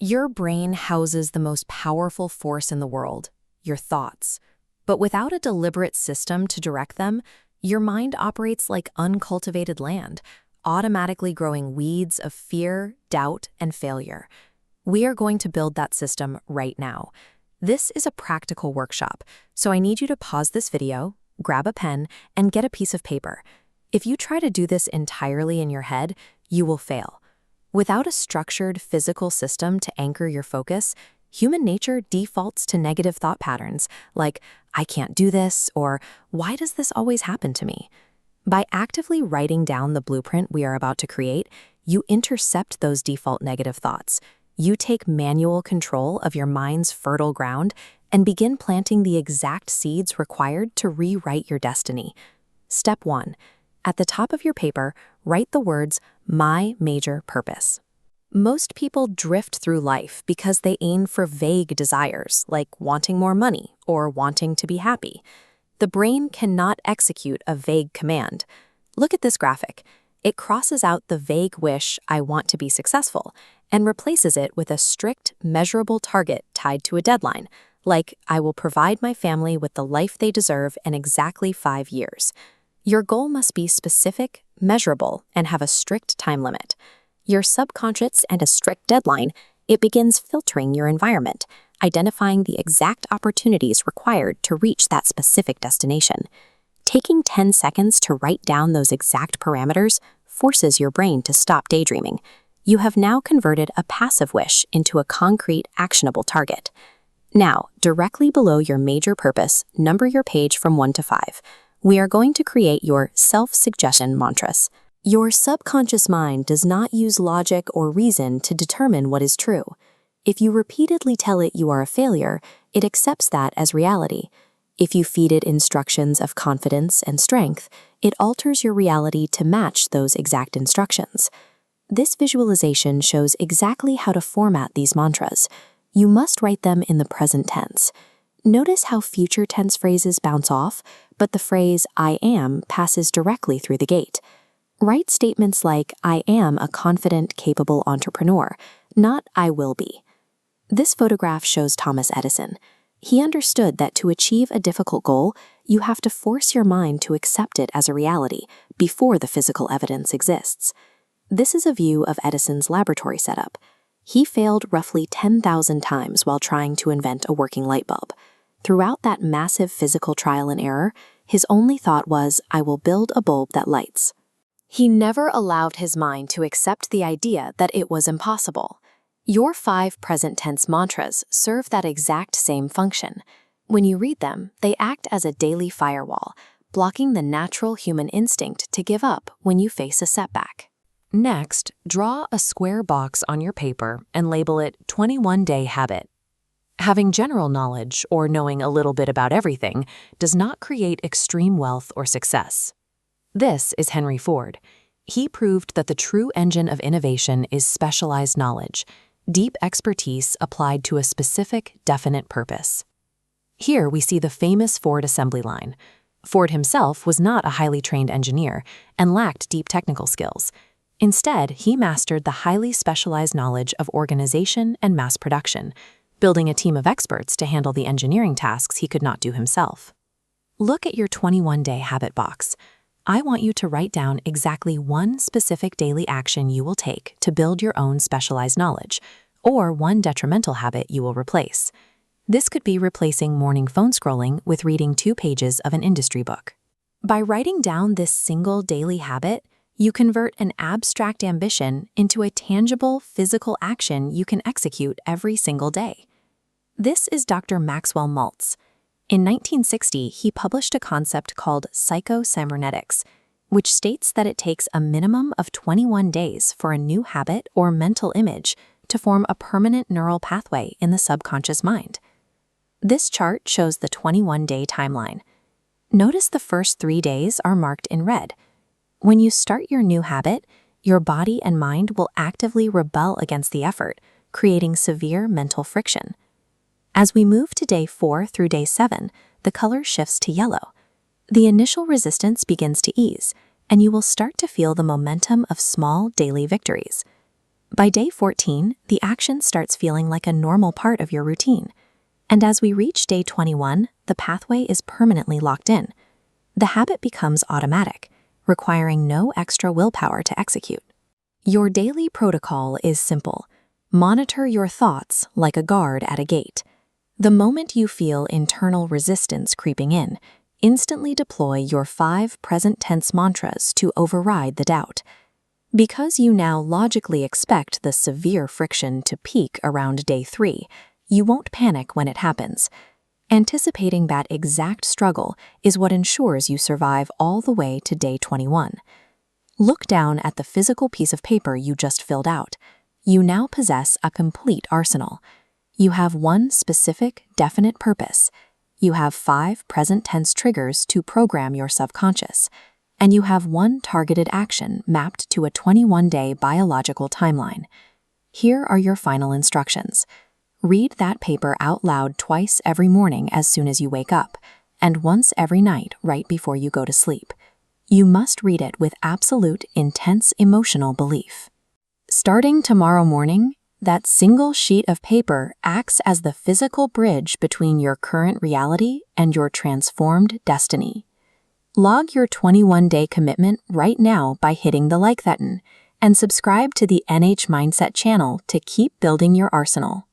Your brain houses the most powerful force in the world, your thoughts. But without a deliberate system to direct them, your mind operates like uncultivated land, automatically growing weeds of fear, doubt, and failure. We are going to build that system right now. This is a practical workshop, so I need you to pause this video, grab a pen, and get a piece of paper. If you try to do this entirely in your head, you will fail. Without a structured physical system to anchor your focus, human nature defaults to negative thought patterns like, I can't do this, or why does this always happen to me? By actively writing down the blueprint we are about to create, you intercept those default negative thoughts. You take manual control of your mind's fertile ground and begin planting the exact seeds required to rewrite your destiny. Step 1. At the top of your paper, write the words, my major purpose. Most people drift through life because they aim for vague desires, like wanting more money or wanting to be happy. The brain cannot execute a vague command. Look at this graphic. It crosses out the vague wish, I want to be successful, and replaces it with a strict, measurable target tied to a deadline, like, I will provide my family with the life they deserve in exactly 5 years. Your goal must be specific, measurable, and have a strict time limit. Your subconscious and a strict deadline, it begins filtering your environment, identifying the exact opportunities required to reach that specific destination. Taking 10 seconds to write down those exact parameters forces your brain to stop daydreaming. You have now converted a passive wish into a concrete, actionable target. Now, directly below your major purpose, number your page from 1 to 5. We are going to create your self-suggestion mantras. Your subconscious mind does not use logic or reason to determine what is true. If you repeatedly tell it you are a failure, it accepts that as reality. If you feed it instructions of confidence and strength, it alters your reality to match those exact instructions. This visualization shows exactly how to format these mantras. You must write them in the present tense. Notice how future tense phrases bounce off, but the phrase I am passes directly through the gate. Write statements like, I am a confident, capable entrepreneur, not I will be. This photograph shows Thomas Edison. He understood that to achieve a difficult goal, you have to force your mind to accept it as a reality before the physical evidence exists. This is a view of Edison's laboratory setup. He failed roughly 10,000 times while trying to invent a working light bulb. Throughout that massive physical trial and error, his only thought was, I will build a bulb that lights. He never allowed his mind to accept the idea that it was impossible. Your 5 present tense mantras serve that exact same function. When you read them, they act as a daily firewall, blocking the natural human instinct to give up when you face a setback. Next, draw a square box on your paper and label it 21-day habit. Having general knowledge or knowing a little bit about everything does not create extreme wealth or success. This is Henry Ford. He proved that the true engine of innovation is specialized knowledge, deep expertise applied to a specific, definite purpose. Here we see the famous Ford assembly line. Ford himself was not a highly trained engineer and lacked deep technical skills. Instead, he mastered the highly specialized knowledge of organization and mass production, building a team of experts to handle the engineering tasks he could not do himself. Look at your 21-day habit box. I want you to write down exactly one specific daily action you will take to build your own specialized knowledge, or one detrimental habit you will replace. This could be replacing morning phone scrolling with reading 2 pages of an industry book. By writing down this single daily habit, you convert an abstract ambition into a tangible physical action you can execute every single day. This is Dr. Maxwell Maltz. In 1960, he published a concept called Psycho-Cybernetics, which states that it takes a minimum of 21 days for a new habit or mental image to form a permanent neural pathway in the subconscious mind. This chart shows the 21-day timeline. Notice the first 3 days are marked in red. When you start your new habit, your body and mind will actively rebel against the effort, creating severe mental friction. As we move to day 4 through day 7, the color shifts to yellow. The initial resistance begins to ease, and you will start to feel the momentum of small daily victories. By day 14, the action starts feeling like a normal part of your routine. And as we reach day 21, the pathway is permanently locked in. The habit becomes automatic, requiring no extra willpower to execute. Your daily protocol is simple. Monitor your thoughts like a guard at a gate. The moment you feel internal resistance creeping in, instantly deploy your 5 present tense mantras to override the doubt. Because you now logically expect the severe friction to peak around day 3, you won't panic when it happens. Anticipating that exact struggle is what ensures you survive all the way to day 21. Look down at the physical piece of paper you just filled out. You now possess a complete arsenal. You have one specific, definite purpose. You have 5 present tense triggers to program your subconscious. And you have one targeted action mapped to a 21-day biological timeline. Here are your final instructions. Read that paper out loud twice every morning as soon as you wake up, and once every night right before you go to sleep. You must read it with absolute, intense emotional belief. Starting tomorrow morning, that single sheet of paper acts as the physical bridge between your current reality and your transformed destiny. Log your 21-day commitment right now by hitting the like button, and subscribe to the NH Mindset channel to keep building your arsenal.